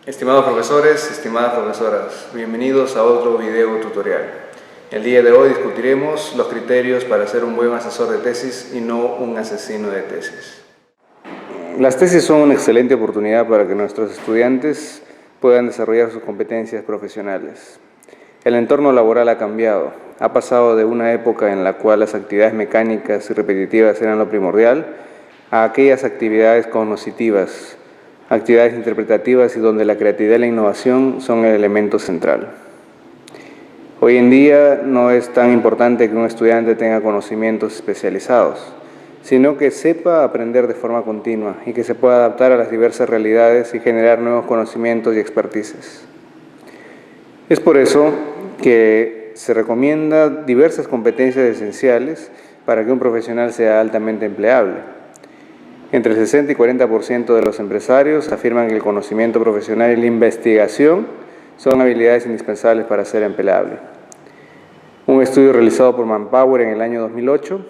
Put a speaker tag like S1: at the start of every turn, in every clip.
S1: Estimados profesores, estimadas profesoras, bienvenidos a otro video tutorial. El día de hoy discutiremos los criterios para ser un buen asesor de tesis y no un asesino de tesis. Las tesis son una excelente oportunidad para que nuestros estudiantes puedan desarrollar sus competencias profesionales. El entorno laboral ha cambiado. Ha pasado de una época en la cual las actividades mecánicas y repetitivas eran lo primordial a aquellas actividades cognitivas, actividades interpretativas y donde la creatividad y la innovación son el elemento central. Hoy en día no es tan importante que un estudiante tenga conocimientos especializados, sino que sepa aprender de forma continua y que se pueda adaptar a las diversas realidades y generar nuevos conocimientos y expertices. Es por eso que se recomienda diversas competencias esenciales para que un profesional sea altamente empleable. Entre el 60 y 40% de los empresarios afirman que el conocimiento profesional y la investigación son habilidades indispensables para ser empleable. Un estudio realizado por Manpower en el año 2008,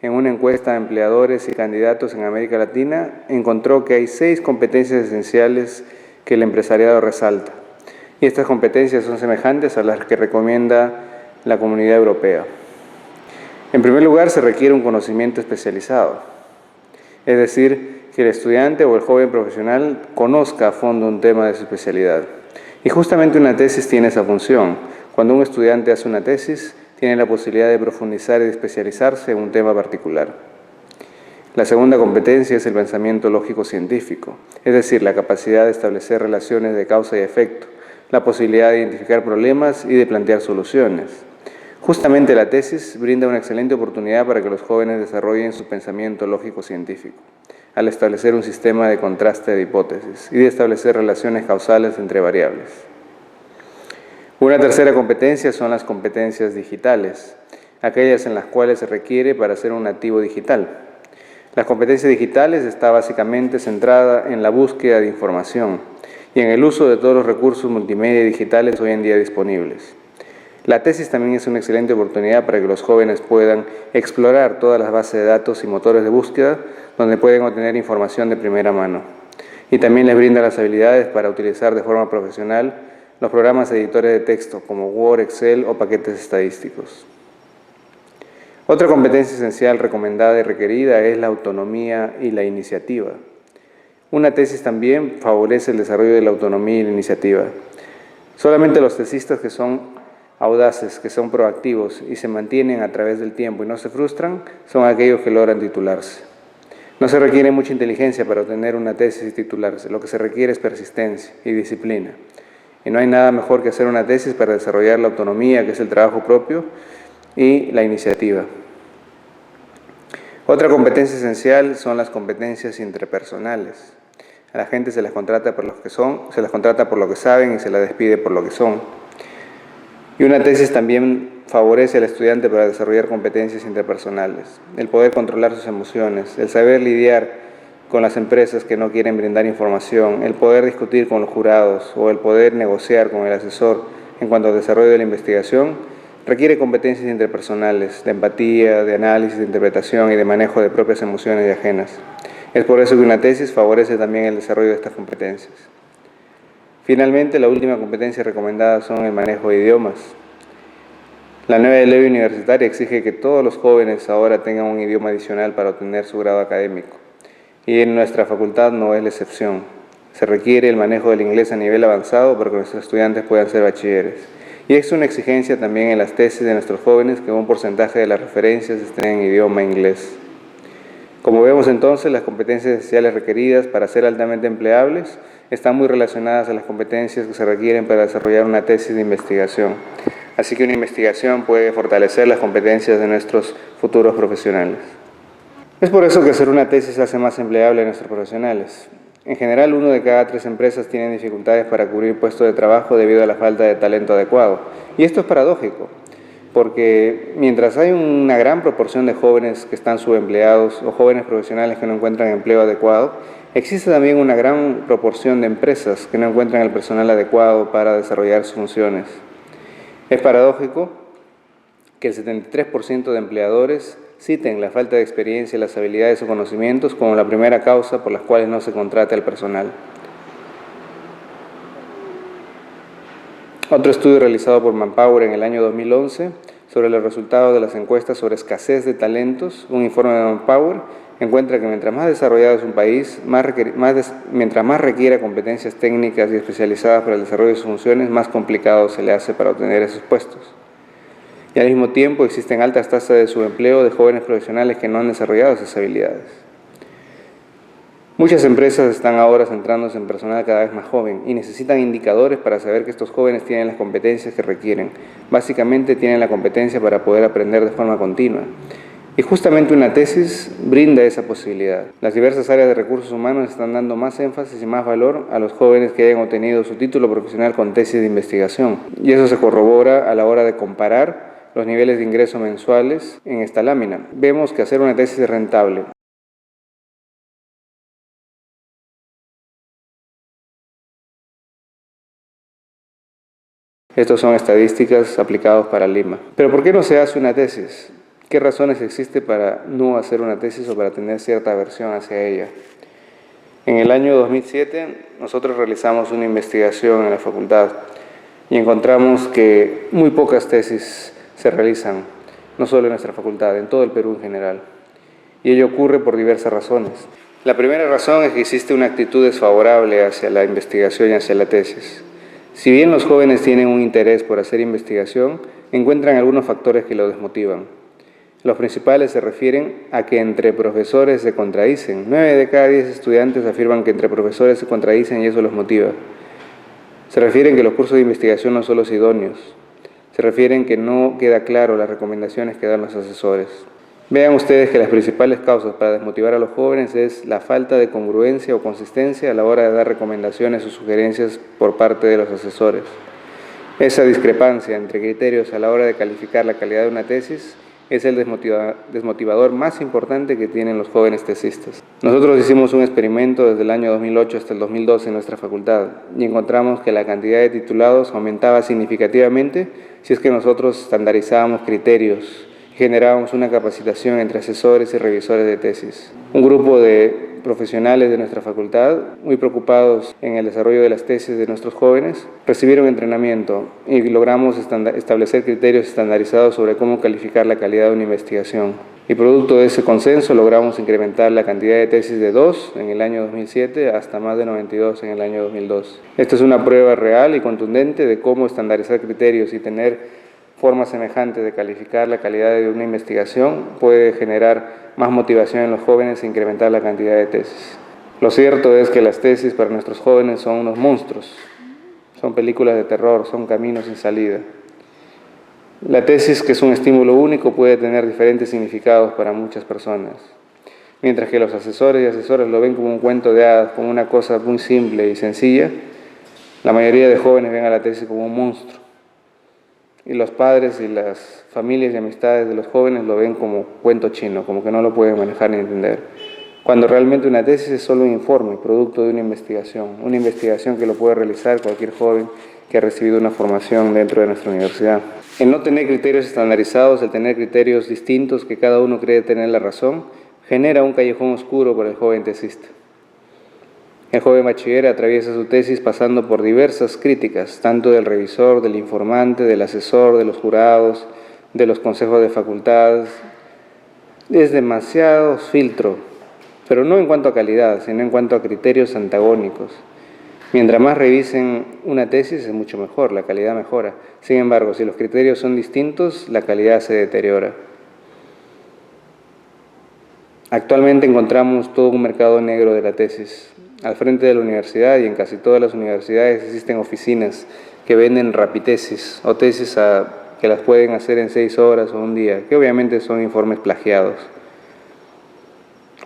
S1: en una encuesta de empleadores y candidatos en América Latina, encontró que hay 6 competencias esenciales que el empresariado resalta. Y estas competencias son semejantes a las que recomienda la Comunidad Europea. En primer lugar, se requiere un conocimiento especializado. Es decir, que el estudiante o el joven profesional conozca a fondo un tema de su especialidad. Y justamente una tesis tiene esa función. Cuando un estudiante hace una tesis, tiene la posibilidad de profundizar y de especializarse en un tema particular. La segunda competencia es el pensamiento lógico-científico, es decir, la capacidad de establecer relaciones de causa y efecto, la posibilidad de identificar problemas y de plantear soluciones. Justamente la tesis brinda una excelente oportunidad para que los jóvenes desarrollen su pensamiento lógico-científico, al establecer un sistema de contraste de hipótesis y de establecer relaciones causales entre variables. Una tercera competencia son las competencias digitales, aquellas en las cuales se requiere para ser un nativo digital. Las competencias digitales está básicamente centrada en la búsqueda de información y en el uso de todos los recursos multimedia y digitales hoy en día disponibles. La tesis también es una excelente oportunidad para que los jóvenes puedan explorar todas las bases de datos y motores de búsqueda donde pueden obtener información de primera mano. Y también les brinda las habilidades para utilizar de forma profesional los programas editores de texto como Word, Excel o paquetes estadísticos. Otra competencia esencial recomendada y requerida es la autonomía y la iniciativa. Una tesis también favorece el desarrollo de la autonomía y la iniciativa. Solamente los tesistas que son audaces, que son proactivos y se mantienen a través del tiempo y no se frustran, son aquellos que logran titularse. No se requiere mucha inteligencia para obtener una tesis y titularse, lo que se requiere es persistencia y disciplina. Y no hay nada mejor que hacer una tesis para desarrollar la autonomía, que es el trabajo propio, y la iniciativa. Otra competencia esencial son las competencias interpersonales. A la gente se les contrata por lo que son, se les contrata por lo que saben y se les despide por lo que son. Y una tesis también favorece al estudiante para desarrollar competencias interpersonales, el poder controlar sus emociones, el saber lidiar con las empresas que no quieren brindar información, el poder discutir con los jurados o el poder negociar con el asesor en cuanto al desarrollo de la investigación, requiere competencias interpersonales, de empatía, de análisis, de interpretación y de manejo de propias emociones y ajenas. Es por eso que una tesis favorece también el desarrollo de estas competencias. Finalmente, la última competencia recomendada son el manejo de idiomas. La nueva ley universitaria exige que todos los jóvenes ahora tengan un idioma adicional para obtener su grado académico. Y en nuestra facultad no es la excepción. Se requiere el manejo del inglés a nivel avanzado para que nuestros estudiantes puedan ser bachilleres. Y es una exigencia también en las tesis de nuestros jóvenes que un porcentaje de las referencias estén en idioma inglés. Como vemos entonces, las competencias esenciales requeridas para ser altamente empleables están muy relacionadas a las competencias que se requieren para desarrollar una tesis de investigación. Así que una investigación puede fortalecer las competencias de nuestros futuros profesionales. Es por eso que hacer una tesis hace más empleable a nuestros profesionales. En general, 1 de cada 3 empresas tienen dificultades para cubrir puestos de trabajo debido a la falta de talento adecuado. Y esto es paradójico, porque mientras hay una gran proporción de jóvenes que están subempleados o jóvenes profesionales que no encuentran empleo adecuado, existe también una gran proporción de empresas que no encuentran el personal adecuado para desarrollar sus funciones. Es paradójico que el 73% de empleadores citen la falta de experiencia, las habilidades o conocimientos como la primera causa por las cuales no se contrata al personal. Otro estudio realizado por Manpower en el año 2011 sobre los resultados de las encuestas sobre escasez de talentos, un informe de Manpower encuentra que mientras más desarrollado es un país, mientras más requiera competencias técnicas y especializadas para el desarrollo de sus funciones, más complicado se le hace para obtener esos puestos. Y al mismo tiempo existen altas tasas de subempleo de jóvenes profesionales que no han desarrollado esas habilidades. Muchas empresas están ahora centrándose en personal cada vez más joven y necesitan indicadores para saber que estos jóvenes tienen las competencias que requieren. Básicamente tienen la competencia para poder aprender de forma continua. Y justamente una tesis brinda esa posibilidad. Las diversas áreas de recursos humanos están dando más énfasis y más valor a los jóvenes que hayan obtenido su título profesional con tesis de investigación. Y eso se corrobora a la hora de comparar los niveles de ingreso mensuales en esta lámina. Vemos que hacer una tesis es rentable. Estas son estadísticas aplicadas para Lima. Pero ¿por qué no se hace una tesis? ¿Qué razones existen para no hacer una tesis o para tener cierta aversión hacia ella? En el año 2007 nosotros realizamos una investigación en la facultad y encontramos que muy pocas tesis se realizan, no solo en nuestra facultad, en todo el Perú en general. Y ello ocurre por diversas razones. La primera razón es que existe una actitud desfavorable hacia la investigación y hacia la tesis. Si bien los jóvenes tienen un interés por hacer investigación, encuentran algunos factores que lo desmotivan. Los principales se refieren a que entre profesores se contradicen. 9 de cada 10 estudiantes afirman que entre profesores se contradicen y eso los motiva. Se refieren que los cursos de investigación no son los idóneos. Se refieren que no queda claro las recomendaciones que dan los asesores. Vean ustedes que las principales causas para desmotivar a los jóvenes es la falta de congruencia o consistencia a la hora de dar recomendaciones o sugerencias por parte de los asesores. Esa discrepancia entre criterios a la hora de calificar la calidad de una tesis es el desmotivador más importante que tienen los jóvenes tesistas. Nosotros hicimos un experimento desde el año 2008 hasta el 2012 en nuestra facultad y encontramos que la cantidad de titulados aumentaba significativamente si es que nosotros estandarizábamos criterios, generábamos una capacitación entre asesores y revisores de tesis. Un grupo de profesionales de nuestra facultad, muy preocupados en el desarrollo de las tesis de nuestros jóvenes, recibieron entrenamiento y logramos establecer criterios estandarizados sobre cómo calificar la calidad de una investigación. Y producto de ese consenso logramos incrementar la cantidad de tesis de 2 en el año 2007 hasta más de 92 en el año 2002. Esta es una prueba real y contundente de cómo estandarizar criterios y tener formas semejantes de calificar la calidad de una investigación puede generar más motivación en los jóvenes e incrementar la cantidad de tesis. Lo cierto es que las tesis para nuestros jóvenes son unos monstruos, son películas de terror, son caminos sin salida. La tesis, que es un estímulo único, puede tener diferentes significados para muchas personas. Mientras que los asesores y asesoras lo ven como un cuento de hadas, como una cosa muy simple y sencilla, la mayoría de jóvenes ven a la tesis como un monstruo. Y los padres y las familias y amistades de los jóvenes lo ven como cuento chino, como que no lo pueden manejar ni entender. Cuando realmente una tesis es solo un informe, producto de una investigación que lo puede realizar cualquier joven que ha recibido una formación dentro de nuestra universidad. El no tener criterios estandarizados, el tener criterios distintos que cada uno cree tener la razón, genera un callejón oscuro para el joven tesista. El joven bachiller atraviesa su tesis pasando por diversas críticas, tanto del revisor, del informante, del asesor, de los jurados, de los consejos de facultades. Es demasiado filtro, pero no en cuanto a calidad, sino en cuanto a criterios antagónicos. Mientras más revisen una tesis es mucho mejor, la calidad mejora. Sin embargo, si los criterios son distintos, la calidad se deteriora. Actualmente encontramos todo un mercado negro de la tesis. Al frente de la universidad y en casi todas las universidades existen oficinas que venden rapitesis o tesis que las pueden hacer en 6 horas o un día, que obviamente son informes plagiados.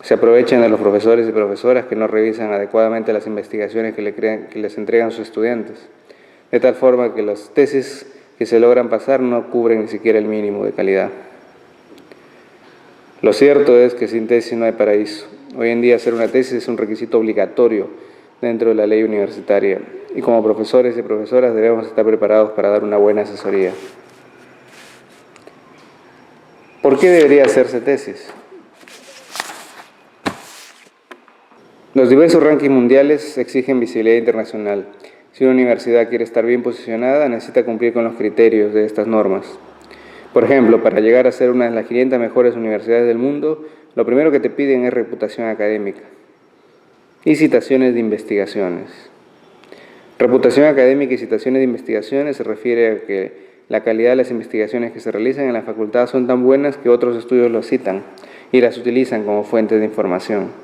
S1: Se aprovechan de los profesores y profesoras que no revisan adecuadamente las investigaciones que les entregan sus estudiantes, de tal forma que las tesis que se logran pasar no cubren ni siquiera el mínimo de calidad. Lo cierto es que sin tesis no hay paraíso. Hoy en día hacer una tesis es un requisito obligatorio dentro de la ley universitaria y como profesores y profesoras debemos estar preparados para dar una buena asesoría. ¿Por qué debería hacerse tesis? Los diversos rankings mundiales exigen visibilidad internacional. Si Si una universidad quiere estar bien posicionada, necesita cumplir con los criterios de estas normas. Por ejemplo, para llegar a ser una de las 500 mejores universidades del mundo, lo primero que te piden es reputación académica y citaciones de investigaciones. Reputación académica y citaciones de investigaciones se refiere a que la calidad de las investigaciones que se realizan en la facultad son tan buenas que otros estudios los citan y las utilizan como fuentes de información.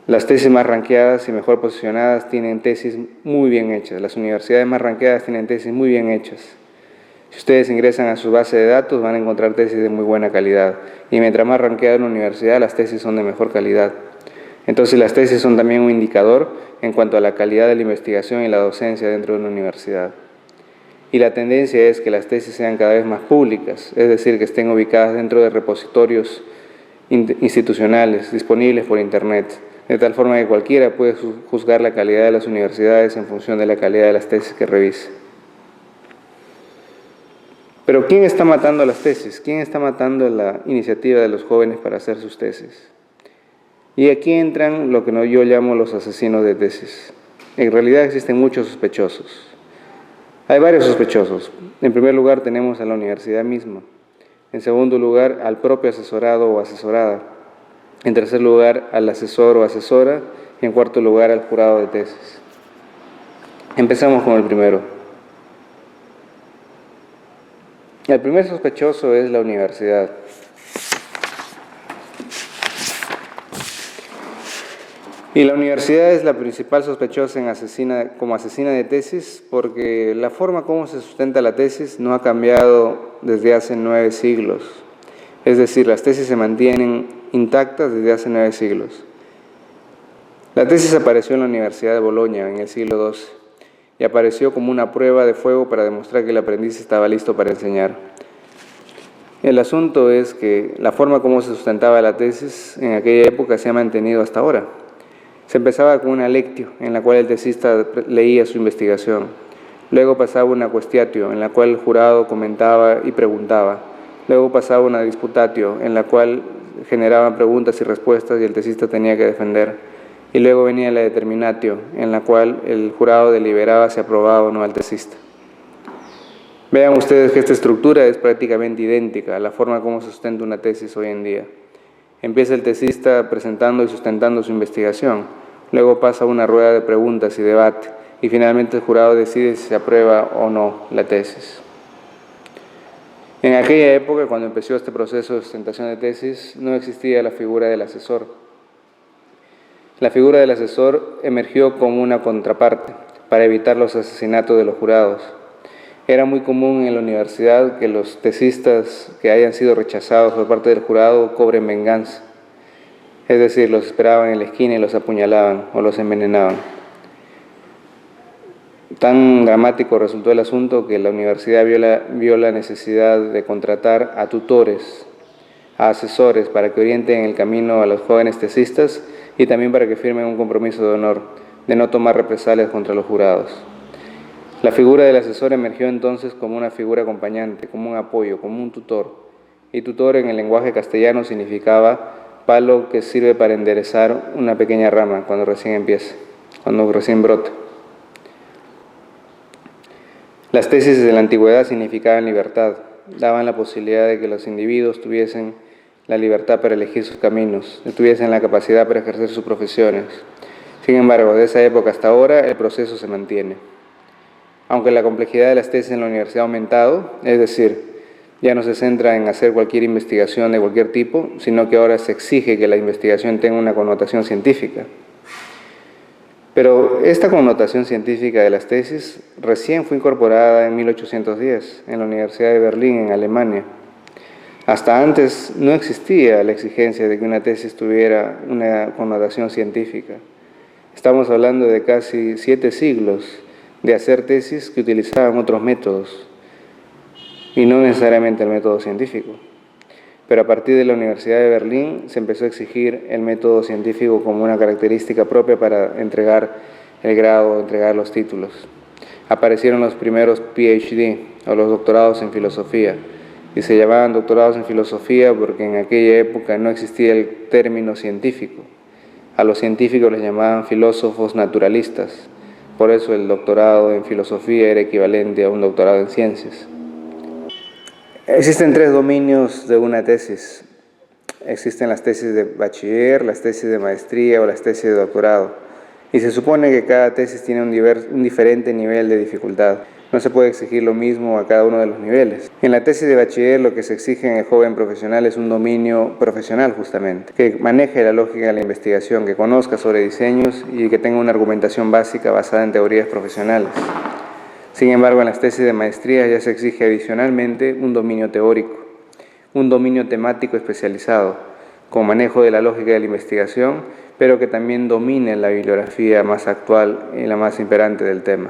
S1: Las tesis más ranqueadas y mejor posicionadas tienen tesis muy bien hechas. Las universidades más ranqueadas tienen tesis muy bien hechas. Si ustedes ingresan a su base de datos, van a encontrar tesis de muy buena calidad. Y mientras más ranqueada una universidad, las tesis son de mejor calidad. Entonces, las tesis son también un indicador en cuanto a la calidad de la investigación y la docencia dentro de una universidad. Y la tendencia es que las tesis sean cada vez más públicas, es decir, que estén ubicadas dentro de repositorios institucionales disponibles por Internet, de tal forma que cualquiera puede juzgar la calidad de las universidades en función de la calidad de las tesis que revise. Pero ¿quién está matando las tesis? ¿Quién está matando la iniciativa de los jóvenes para hacer sus tesis? Y aquí entran lo que yo llamo los asesinos de tesis. En realidad existen muchos sospechosos. Hay varios sospechosos. En primer lugar tenemos a la universidad misma. En segundo lugar al propio asesorado o asesorada. En tercer lugar al asesor o asesora. Y en cuarto lugar al jurado de tesis. Empezamos con el primero. El primer sospechoso es la universidad. Y la universidad es la principal sospechosa como asesina de tesis porque la forma como se sustenta la tesis no ha cambiado desde hace 9 siglos. Es decir, las tesis se mantienen intactas desde hace 9 siglos. La tesis apareció en la Universidad de Bolonia en el siglo XII y apareció como una prueba de fuego para demostrar que el aprendiz estaba listo para enseñar. El asunto es que la forma como se sustentaba la tesis en aquella época se ha mantenido hasta ahora. Se empezaba con una lectio, en la cual el tesista leía su investigación. Luego pasaba una questiatio, en la cual el jurado comentaba y preguntaba. Luego pasaba una disputatio, en la cual generaban preguntas y respuestas y el tesista tenía que defender. Y luego venía la determinatio, en la cual el jurado deliberaba si aprobaba o no al tesista. Vean ustedes que esta estructura es prácticamente idéntica a la forma como se sustenta una tesis hoy en día. Empieza el tesista presentando y sustentando su investigación. Luego pasa una rueda de preguntas y debate, y finalmente el jurado decide si se aprueba o no la tesis. En aquella época, cuando empezó este proceso de sustentación de tesis, no existía la figura del asesor. La figura del asesor emergió como una contraparte para evitar los asesinatos de los jurados. Era muy común en la universidad que los tesistas que hayan sido rechazados por parte del jurado cobren venganza. Es decir, los esperaban en la esquina y los apuñalaban o los envenenaban. Tan dramático resultó el asunto que la universidad vio la necesidad de contratar a tutores, a asesores para que orienten el camino a los jóvenes tesistas y también para que firmen un compromiso de honor de no tomar represalias contra los jurados. La figura del asesor emergió entonces como una figura acompañante, como un apoyo, como un tutor. Y tutor en el lenguaje castellano significaba palo que sirve para enderezar una pequeña rama cuando recién empieza, cuando recién brota. Las tesis de la antigüedad significaban libertad, daban la posibilidad de que los individuos tuviesen la libertad para elegir sus caminos, tuviesen la capacidad para ejercer sus profesiones. Sin embargo, de esa época hasta ahora el proceso se mantiene. Aunque la complejidad de las tesis en la universidad ha aumentado, es decir, ya no se centra en hacer cualquier investigación de cualquier tipo, sino que ahora se exige que la investigación tenga una connotación científica. Pero esta connotación científica de las tesis recién fue incorporada en 1810 en la Universidad de Berlín, en Alemania. Hasta antes no existía la exigencia de que una tesis tuviera una connotación científica. Estamos hablando de casi 7 siglos de hacer tesis que utilizaban otros métodos, y no necesariamente el método científico. Pero a partir de la Universidad de Berlín se empezó a exigir el método científico como una característica propia para entregar el grado, entregar los títulos. Aparecieron los primeros PhD, o los doctorados en filosofía, y se llamaban doctorados en filosofía porque en aquella época no existía el término científico. A los científicos les llamaban filósofos naturalistas, Por eso el doctorado en filosofía era equivalente a un doctorado en ciencias. Existen 3 dominios de una tesis. Existen las tesis de bachiller, las tesis de maestría o las tesis de doctorado. Y se supone que cada tesis tiene un diferente nivel de dificultad. No se puede exigir lo mismo a cada uno de los niveles. En la tesis de bachiller lo que se exige en el joven profesional es un dominio profesional justamente, que maneje la lógica de la investigación, que conozca sobre diseños y que tenga una argumentación básica basada en teorías profesionales. Sin embargo, en las tesis de maestría ya se exige adicionalmente un dominio teórico, un dominio temático especializado, con manejo de la lógica de la investigación, pero que también domine la bibliografía más actual y la más imperante del tema.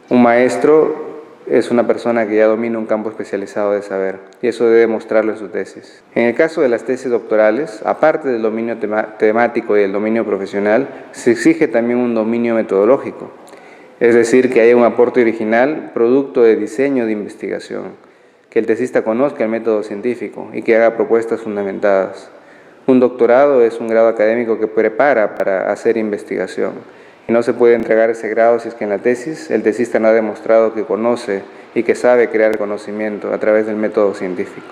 S1: Un maestro es una persona que ya domina un campo especializado de saber, y eso debe mostrarlo en su tesis. En el caso de las tesis doctorales, aparte del dominio temático y del dominio profesional, se exige también un dominio metodológico, es decir, que haya un aporte original, producto de diseño de investigación, que el tesista conozca el método científico y que haga propuestas fundamentadas. Un doctorado es un grado académico que prepara para hacer investigación. Y no se puede entregar ese grado si es que en la tesis el tesista no ha demostrado que conoce y que sabe crear conocimiento a través del método científico.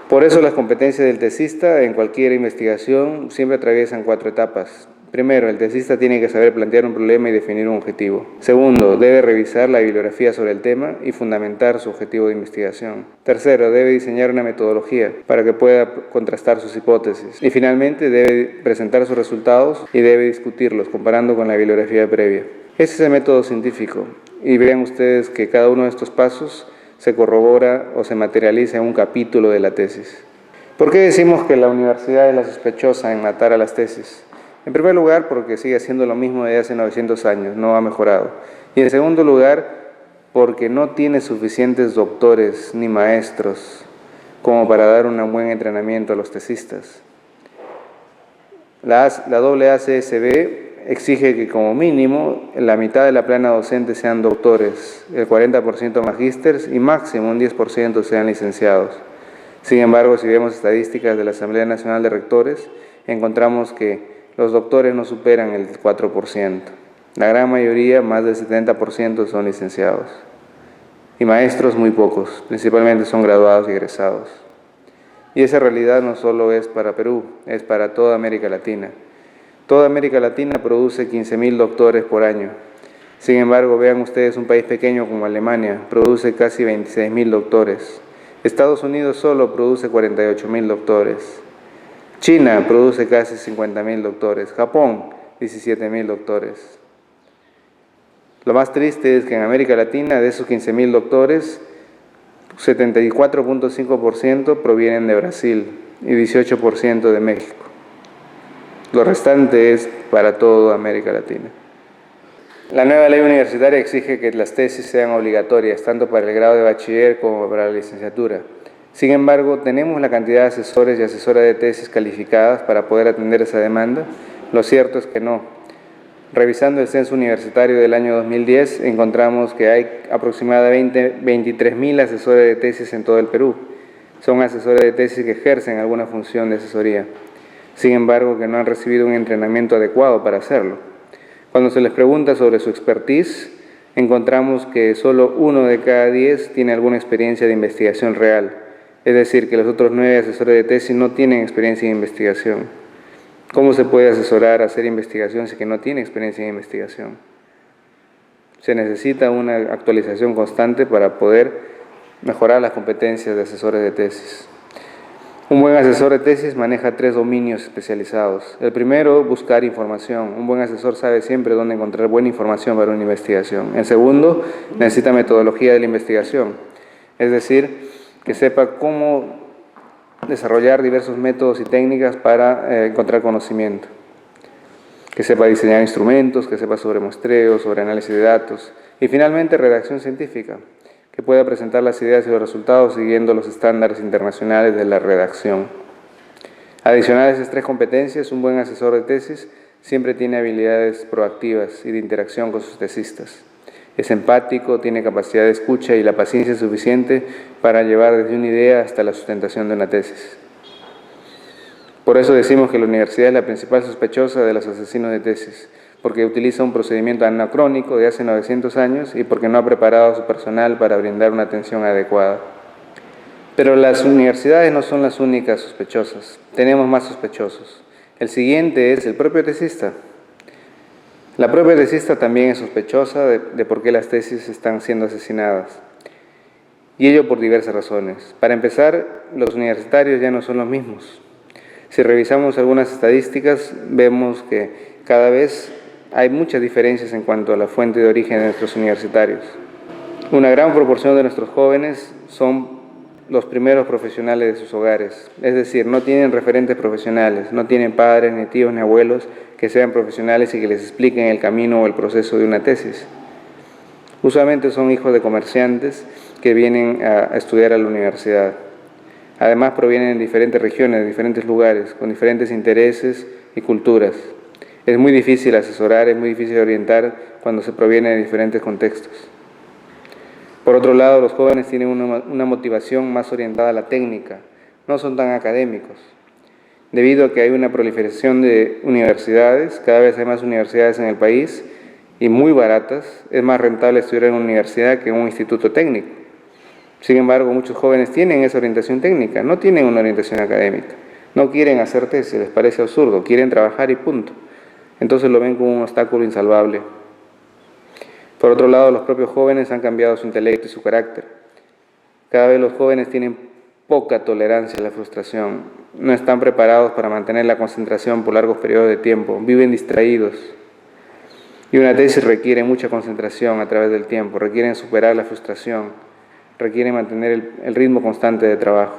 S1: Por eso las competencias del tesista en cualquier investigación siempre atraviesan 4 etapas. Primero, el tesista tiene que saber plantear un problema y definir un objetivo. Segundo, debe revisar la bibliografía sobre el tema y fundamentar su objetivo de investigación. Tercero, debe diseñar una metodología para que pueda contrastar sus hipótesis. Y finalmente, debe presentar sus resultados y debe discutirlos comparando con la bibliografía previa. Ese es el método científico. Y vean ustedes que cada uno de estos pasos se corrobora o se materializa en un capítulo de la tesis. ¿Por qué decimos que la universidad es la sospechosa en matar a las tesis? En primer lugar, porque sigue haciendo lo mismo de hace 900 años, no ha mejorado. Y en segundo lugar, porque no tiene suficientes doctores ni maestros como para dar un buen entrenamiento a los tesistas. La AACSB exige que como mínimo la mitad de la plana docente sean doctores, el 40% magísteres y máximo un 10% sean licenciados. Sin embargo, si vemos estadísticas de la Asamblea Nacional de Rectores, encontramos que los doctores no superan el 4%. La gran mayoría, más del 70%, son licenciados. Y maestros muy pocos, principalmente son graduados y egresados. Y esa realidad no solo es para Perú, es para toda América Latina. Toda América Latina produce 15.000 doctores por año. Sin embargo, vean ustedes, un país pequeño como Alemania produce casi 26.000 doctores. Estados Unidos solo produce 48.000 doctores. China produce casi 50.000 doctores. Japón, 17.000 doctores. Lo más triste es que en América Latina, de esos 15.000 doctores, 74.5% provienen de Brasil y 18% de México. Lo restante es para toda América Latina. La nueva ley universitaria exige que las tesis sean obligatorias, tanto para el grado de bachiller como para la licenciatura. Sin embargo, ¿tenemos la cantidad de asesores y asesoras de tesis calificadas para poder atender esa demanda? Lo cierto es que no. Revisando el censo universitario del año 2010, encontramos que hay aproximadamente 23.000 asesores de tesis en todo el Perú. Son asesores de tesis que ejercen alguna función de asesoría. Sin embargo, que no han recibido un entrenamiento adecuado para hacerlo. Cuando se les pregunta sobre su expertise, encontramos que solo 1 de cada 10 tiene alguna experiencia de investigación real. Es decir, que los otros 9 asesores de tesis no tienen experiencia en investigación. ¿Cómo se puede asesorar a hacer investigación si que no tiene experiencia en investigación? Se necesita una actualización constante para poder mejorar las competencias de asesores de tesis. Un buen asesor de tesis maneja 3 dominios especializados. El primero, buscar información. Un buen asesor sabe siempre dónde encontrar buena información para una investigación. El segundo, necesita metodología de la investigación. Es decir, que sepa cómo desarrollar diversos métodos y técnicas para encontrar conocimiento. Que sepa diseñar instrumentos, que sepa sobre muestreo, sobre análisis de datos. Y finalmente, redacción científica, que pueda presentar las ideas y los resultados siguiendo los estándares internacionales de la redacción. Adicional a esas 3 competencias, un buen asesor de tesis siempre tiene habilidades proactivas y de interacción con sus tesistas. Es empático, tiene capacidad de escucha y la paciencia suficiente para llevar desde una idea hasta la sustentación de una tesis. Por eso decimos que la universidad es la principal sospechosa de los asesinos de tesis, porque utiliza un procedimiento anacrónico de hace 900 años y porque no ha preparado a su personal para brindar una atención adecuada. Pero las universidades no son las únicas sospechosas, tenemos más sospechosos. El siguiente es el propio tesista. La propia tesista también es sospechosa de por qué las tesis están siendo asesinadas. Y ello por diversas razones. Para empezar, los universitarios ya no son los mismos. Si revisamos algunas estadísticas, vemos que cada vez hay muchas diferencias en cuanto a la fuente de origen de nuestros universitarios. Una gran proporción de nuestros jóvenes son los primeros profesionales de sus hogares, es decir, no tienen referentes profesionales, no tienen padres, ni tíos, ni abuelos que sean profesionales y que les expliquen el camino o el proceso de una tesis. Usualmente son hijos de comerciantes que vienen a estudiar a la universidad. Además provienen de diferentes regiones, de diferentes lugares, con diferentes intereses y culturas. Es muy difícil asesorar, es muy difícil orientar cuando se proviene de diferentes contextos. Por otro lado, los jóvenes tienen una motivación más orientada a la técnica, no son tan académicos. Debido a que hay una proliferación de universidades, cada vez hay más universidades en el país y muy baratas, es más rentable estudiar en una universidad que en un instituto técnico. Sin embargo, muchos jóvenes tienen esa orientación técnica, no tienen una orientación académica, no quieren hacer tesis, les parece absurdo, quieren trabajar y punto. Entonces lo ven como un obstáculo insalvable. Por otro lado, los propios jóvenes han cambiado su intelecto y su carácter. Cada vez los jóvenes tienen poca tolerancia a la frustración, no están preparados para mantener la concentración por largos periodos de tiempo, viven distraídos. Y una tesis requiere mucha concentración a través del tiempo, requieren superar la frustración, requieren mantener el ritmo constante de trabajo.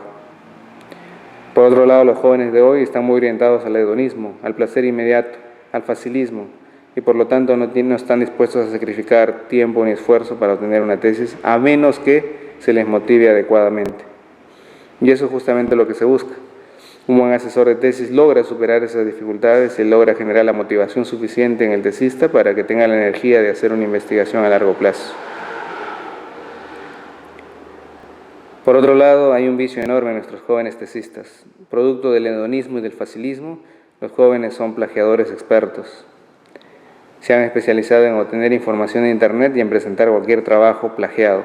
S1: Por otro lado, los jóvenes de hoy están muy orientados al hedonismo, al placer inmediato, al facilismo, y por lo tanto no están dispuestos a sacrificar tiempo ni esfuerzo para obtener una tesis, a menos que se les motive adecuadamente. Y eso es justamente lo que se busca. Un buen asesor de tesis logra superar esas dificultades y logra generar la motivación suficiente en el tesista para que tenga la energía de hacer una investigación a largo plazo. Por otro lado, hay un vicio enorme en nuestros jóvenes tesistas. Producto del hedonismo y del facilismo, los jóvenes son plagiadores expertos. Se han especializado en obtener información de Internet y en presentar cualquier trabajo plagiado,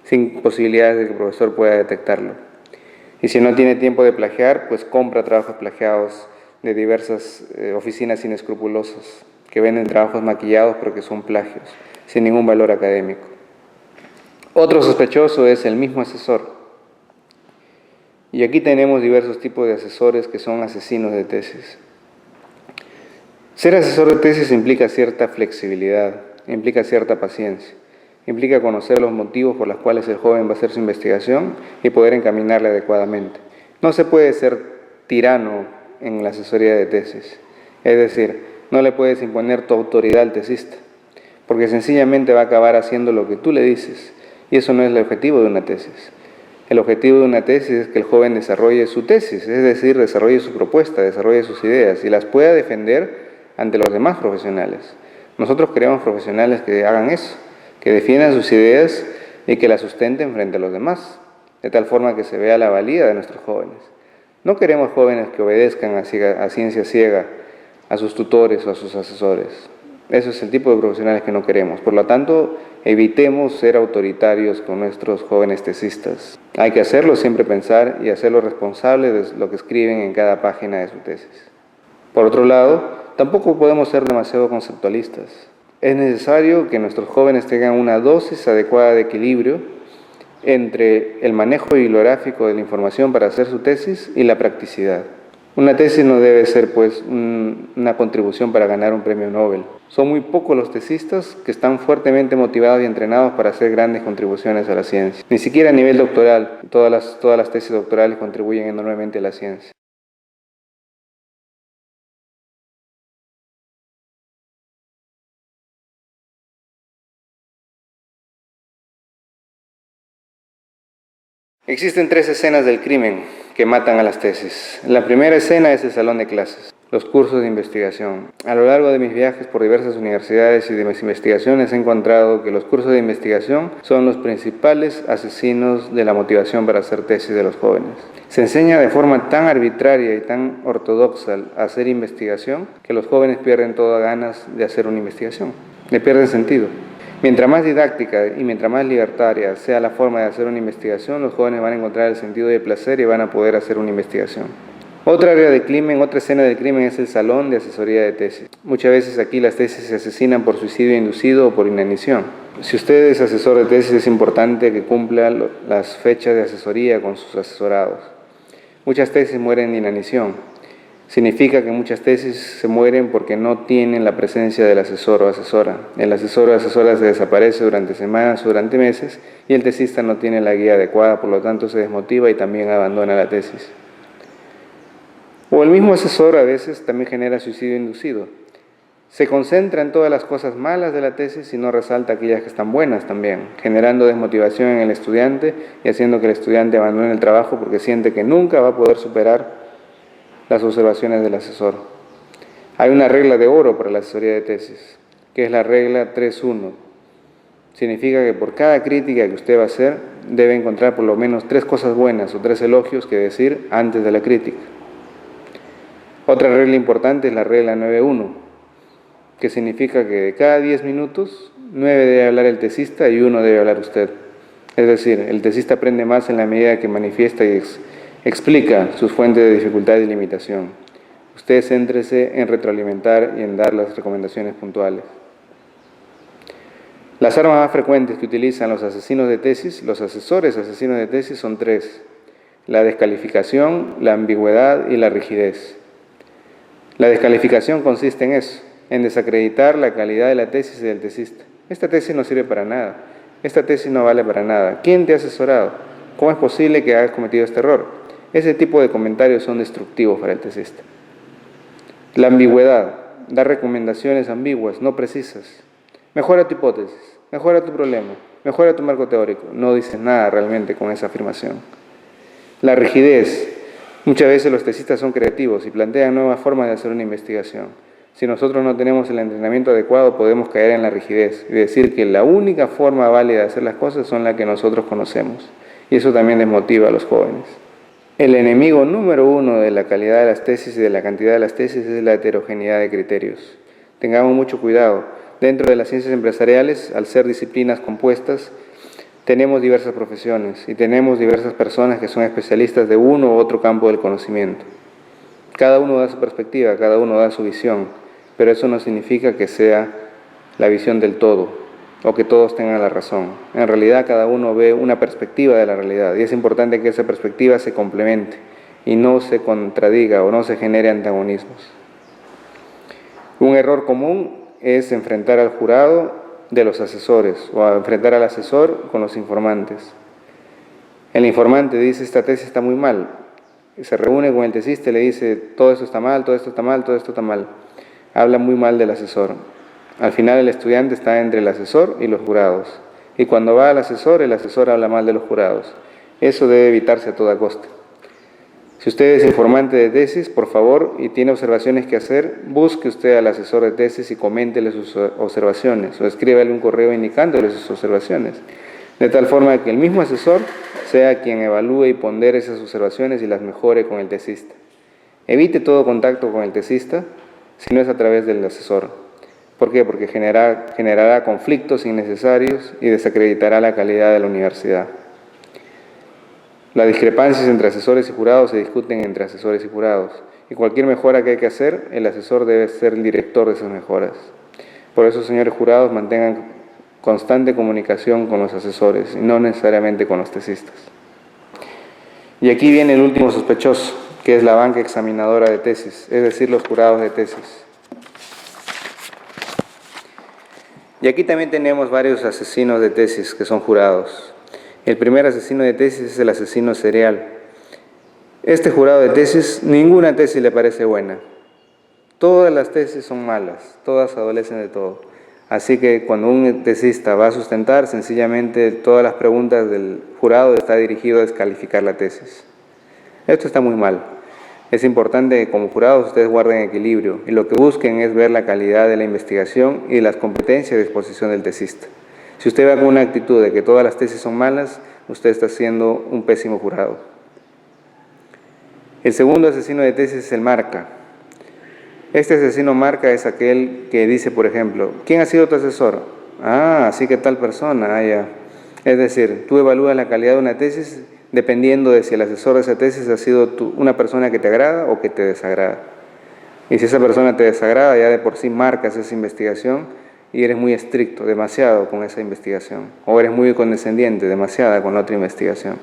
S1: sin posibilidades de que el profesor pueda detectarlo. Y si no tiene tiempo de plagiar, pues compra trabajos plagiados de diversas oficinas inescrupulosas que venden trabajos maquillados pero que son plagios, sin ningún valor académico. Otro sospechoso es el mismo asesor. Y aquí tenemos diversos tipos de asesores que son asesinos de tesis. Ser asesor de tesis implica cierta flexibilidad, implica cierta paciencia, implica conocer los motivos por los cuales el joven va a hacer su investigación y poder encaminarle adecuadamente. No se puede ser tirano en la asesoría de tesis, es decir, no le puedes imponer tu autoridad al tesista, porque sencillamente va a acabar haciendo lo que tú le dices, y eso no es el objetivo de una tesis. El objetivo de una tesis es que el joven desarrolle su tesis, es decir, desarrolle su propuesta, desarrolle sus ideas y las pueda defender ante los demás profesionales. Nosotros queremos profesionales que hagan eso, que defiendan sus ideas y que las sustenten frente a los demás, de tal forma que se vea la valía de nuestros jóvenes. No queremos jóvenes que obedezcan a ciencia ciega a sus tutores o a sus asesores. Eso es el tipo de profesionales que no queremos. Por lo tanto, evitemos ser autoritarios con nuestros jóvenes tesistas. Hay que hacerlo siempre pensar y hacerlo responsable de lo que escriben en cada página de su tesis. Por otro lado, tampoco podemos ser demasiado conceptualistas. Es necesario que nuestros jóvenes tengan una dosis adecuada de equilibrio entre el manejo bibliográfico de la información para hacer su tesis y la practicidad. Una tesis no debe ser pues una contribución para ganar un premio Nobel. Son muy pocos los tesistas que están fuertemente motivados y entrenados para hacer grandes contribuciones a la ciencia. Ni siquiera a nivel doctoral, todas las tesis doctorales contribuyen enormemente a la ciencia. Existen 3 escenas del crimen que matan a las tesis. La primera escena es el salón de clases, los cursos de investigación. A lo largo de mis viajes por diversas universidades y de mis investigaciones he encontrado que los cursos de investigación son los principales asesinos de la motivación para hacer tesis de los jóvenes. Se enseña de forma tan arbitraria y tan ortodoxa a hacer investigación que los jóvenes pierden todas ganas de hacer una investigación, le pierden sentido. Mientras más didáctica y mientras más libertaria sea la forma de hacer una investigación, los jóvenes van a encontrar el sentido del placer y van a poder hacer una investigación. Otra área de crimen, otra escena del crimen es el salón de asesoría de tesis. Muchas veces aquí las tesis se asesinan por suicidio inducido o por inanición. Si usted es asesor de tesis, es importante que cumpla las fechas de asesoría con sus asesorados. Muchas tesis mueren de inanición. Significa que muchas tesis se mueren porque no tienen la presencia del asesor o asesora. El asesor o asesora se desaparece durante semanas o durante meses y el tesista no tiene la guía adecuada, por lo tanto se desmotiva y también abandona la tesis. O el mismo asesor a veces también genera suicidio inducido. Se concentra en todas las cosas malas de la tesis y no resalta aquellas que están buenas también, generando desmotivación en el estudiante y haciendo que el estudiante abandone el trabajo porque siente que nunca va a poder superar las observaciones del asesor. Hay una regla de oro para la asesoría de tesis, que es la regla 3-1. Significa que por cada crítica que usted va a hacer, debe encontrar por lo menos 3 cosas buenas o 3 elogios que decir antes de la crítica. Otra regla importante es la regla 9-1, que significa que de cada 10 minutos, 9 debe hablar el tesista y 1 debe hablar usted. Es decir, el tesista aprende más en la medida que manifiesta y explica sus fuentes de dificultad y limitación. Usted céntrese en retroalimentar y en dar las recomendaciones puntuales. Las armas más frecuentes que utilizan los asesinos de tesis, los asesores asesinos de tesis, son 3. La descalificación, la ambigüedad y la rigidez. La descalificación consiste en eso, en desacreditar la calidad de la tesis y del tesista. Esta tesis no sirve para nada, esta tesis no vale para nada. ¿Quién te ha asesorado? ¿Cómo es posible que hayas cometido este error? Ese tipo de comentarios son destructivos para el tesista. La ambigüedad, dar recomendaciones ambiguas, no precisas. Mejora tu hipótesis, mejora tu problema, mejora tu marco teórico. No dices nada realmente con esa afirmación. La rigidez. Muchas veces los tesistas son creativos y plantean nuevas formas de hacer una investigación. Si nosotros no tenemos el entrenamiento adecuado, podemos caer en la rigidez y decir que la única forma válida de hacer las cosas son las que nosotros conocemos. Y eso también desmotiva a los jóvenes. El enemigo número 1 de la calidad de las tesis y de la cantidad de las tesis es la heterogeneidad de criterios. Tengamos mucho cuidado. Dentro de las ciencias empresariales, al ser disciplinas compuestas, tenemos diversas profesiones y tenemos diversas personas que son especialistas de uno u otro campo del conocimiento. Cada uno da su perspectiva, cada uno da su visión, pero eso no significa que sea la visión del todo o que todos tengan la razón. En realidad cada uno ve una perspectiva de la realidad y es importante que esa perspectiva se complemente y no se contradiga o no se genere antagonismos. Un error común es enfrentar al jurado de los asesores o a enfrentar al asesor con los informantes. El informante dice: esta tesis está muy mal. Se reúne con el tesista y le dice: todo esto está mal, todo esto está mal, todo esto está mal. Habla muy mal del asesor. Al final el estudiante está entre el asesor y los jurados. Y cuando va al asesor, el asesor habla mal de los jurados. Eso debe evitarse a toda costa. Si usted es informante de tesis, por favor, y tiene observaciones que hacer, busque usted al asesor de tesis y coméntele sus observaciones o escríbale un correo indicándole sus observaciones, de tal forma que el mismo asesor sea quien evalúe y pondere esas observaciones y las mejore con el tesista. Evite todo contacto con el tesista si no es a través del asesor. ¿Por qué? Porque generará conflictos innecesarios y desacreditará la calidad de la universidad. Las discrepancias entre asesores y jurados se discuten entre asesores y jurados, y cualquier mejora que hay que hacer, el asesor debe ser el director de esas mejoras. Por eso, señores jurados, mantengan constante comunicación con los asesores, y no necesariamente con los tesistas. Y aquí viene el último sospechoso, que es la banca examinadora de tesis, es decir, los jurados de tesis. Y aquí también tenemos varios asesinos de tesis que son jurados. El primer asesino de tesis es el asesino serial. Este jurado de tesis, ninguna tesis le parece buena. Todas las tesis son malas, todas adolecen de todo. Así que cuando un tesista va a sustentar, sencillamente todas las preguntas del jurado está dirigido a descalificar la tesis. Esto está muy mal. Es importante que como jurados ustedes guarden equilibrio y lo que busquen es ver la calidad de la investigación y las competencias de exposición del tesista. Si usted va con una actitud de que todas las tesis son malas, usted está siendo un pésimo jurado. El segundo asesino de tesis es el marca. Este asesino marca es aquel que dice, por ejemplo, ¿quién ha sido tu asesor? Ah, sí que tal persona, ah, ya. Es decir, tú evalúas la calidad de una tesis dependiendo de si el asesor de esa tesis ha sido una persona que te agrada o que te desagrada. Y si esa persona te desagrada, ya de por sí marcas esa investigación y eres muy estricto, demasiado con esa investigación. O eres muy condescendiente, demasiada con la otra investigación.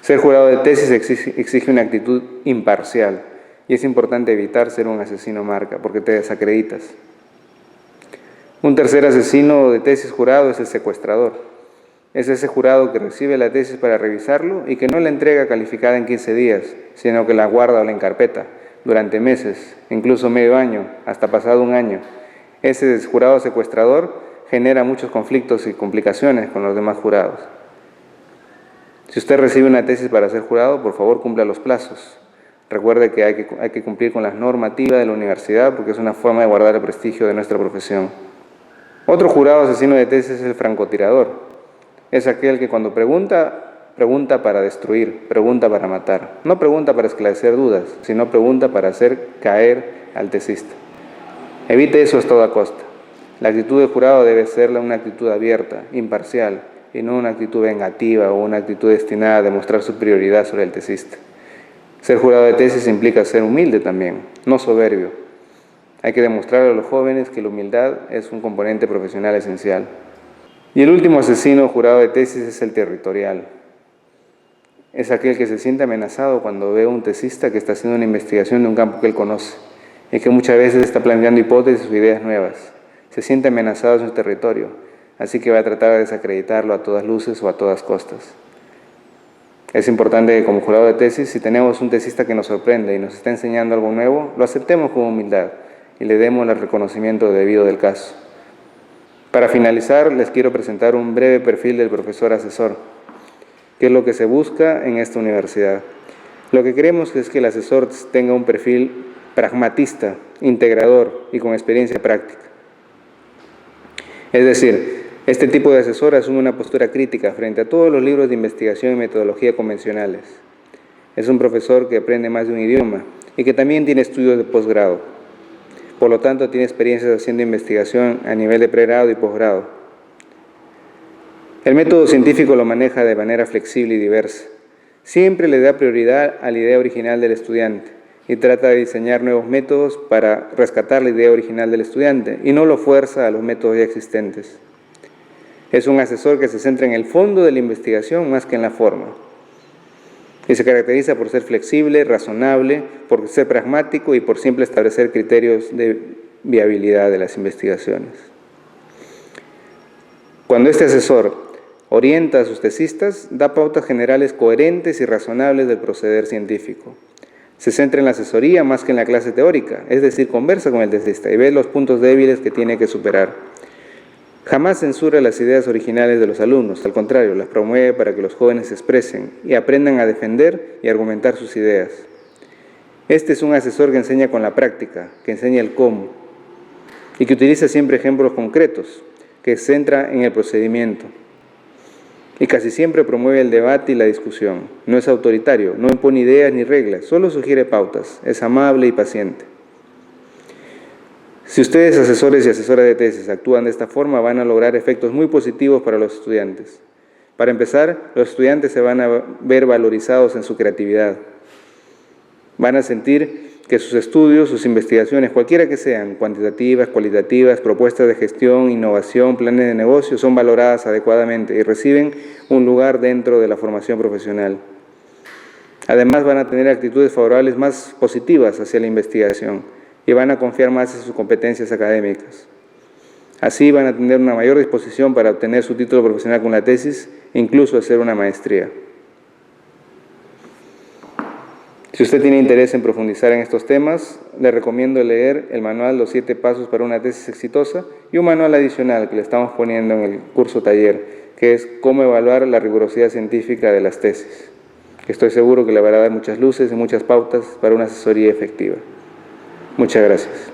S1: Ser jurado de tesis exige una actitud imparcial y es importante evitar ser un asesino marca porque te desacreditas. Un tercer asesino de tesis jurado es el secuestrador. Es ese jurado que recibe la tesis para revisarlo y que no la entrega calificada en 15 días, sino que la guarda o la encarpeta durante meses, incluso medio año, hasta pasado un año. Ese jurado secuestrador genera muchos conflictos y complicaciones con los demás jurados. Si usted recibe una tesis para ser jurado, por favor cumpla los plazos. Recuerde que hay que cumplir con las normativas de la universidad porque es una forma de guardar el prestigio de nuestra profesión. Otro jurado asesino de tesis es el francotirador. Es aquel que cuando pregunta, pregunta para destruir, pregunta para matar. No pregunta para esclarecer dudas, sino pregunta para hacer caer al tesista. Evite eso a toda costa. La actitud del jurado debe ser una actitud abierta, imparcial, y no una actitud vengativa o una actitud destinada a demostrar superioridad sobre el tesista. Ser jurado de tesis implica ser humilde también, no soberbio. Hay que demostrar a los jóvenes que la humildad es un componente profesional esencial. Y el último asesino jurado de tesis es el territorial. Es aquel que se siente amenazado cuando ve a un tesista que está haciendo una investigación de un campo que él conoce y que muchas veces está planteando hipótesis o ideas nuevas. Se siente amenazado en su territorio, así que va a tratar de desacreditarlo a todas luces o a todas costas. Es importante que como jurado de tesis, si tenemos un tesista que nos sorprende y nos está enseñando algo nuevo, lo aceptemos con humildad y le demos el reconocimiento debido del caso. Para finalizar, les quiero presentar un breve perfil del profesor asesor, que es lo que se busca en esta universidad. Lo que queremos es que el asesor tenga un perfil pragmatista, integrador y con experiencia práctica. Es decir, este tipo de asesor asume una postura crítica frente a todos los libros de investigación y metodología convencionales. Es un profesor que aprende más de un idioma y que también tiene estudios de posgrado. Por lo tanto, tiene experiencias haciendo investigación a nivel de pregrado y posgrado. El método científico lo maneja de manera flexible y diversa. Siempre le da prioridad a la idea original del estudiante y trata de diseñar nuevos métodos para rescatar la idea original del estudiante y no lo fuerza a los métodos ya existentes. Es un asesor que se centra en el fondo de la investigación más que en la forma. Y se caracteriza por ser flexible, razonable, por ser pragmático y por siempre establecer criterios de viabilidad de las investigaciones. Cuando este asesor orienta a sus tesistas, da pautas generales coherentes y razonables del proceder científico. Se centra en la asesoría más que en la clase teórica, es decir, conversa con el tesista y ve los puntos débiles que tiene que superar. Jamás censura las ideas originales de los alumnos, al contrario, las promueve para que los jóvenes se expresen y aprendan a defender y argumentar sus ideas. Este es un asesor que enseña con la práctica, que enseña el cómo y que utiliza siempre ejemplos concretos, que se centra en el procedimiento y casi siempre promueve el debate y la discusión. No es autoritario, no impone ideas ni reglas, solo sugiere pautas, es amable y paciente. Si ustedes, asesores y asesoras de tesis, actúan de esta forma, van a lograr efectos muy positivos para los estudiantes. Para empezar, los estudiantes se van a ver valorizados en su creatividad. Van a sentir que sus estudios, sus investigaciones, cualquiera que sean, cuantitativas, cualitativas, propuestas de gestión, innovación, planes de negocio, son valoradas adecuadamente y reciben un lugar dentro de la formación profesional. Además, van a tener actitudes favorables más positivas hacia la investigación y van a confiar más en sus competencias académicas. Así van a tener una mayor disposición para obtener su título profesional con la tesis, incluso hacer una maestría. Si usted tiene interés en profundizar en estos temas, le recomiendo leer el manual Los 7 pasos para una tesis exitosa y un manual adicional que le estamos poniendo en el curso taller, que es Cómo evaluar la rigurosidad científica de las tesis. Estoy seguro que le va a dar muchas luces y muchas pautas para una asesoría efectiva. Muchas gracias.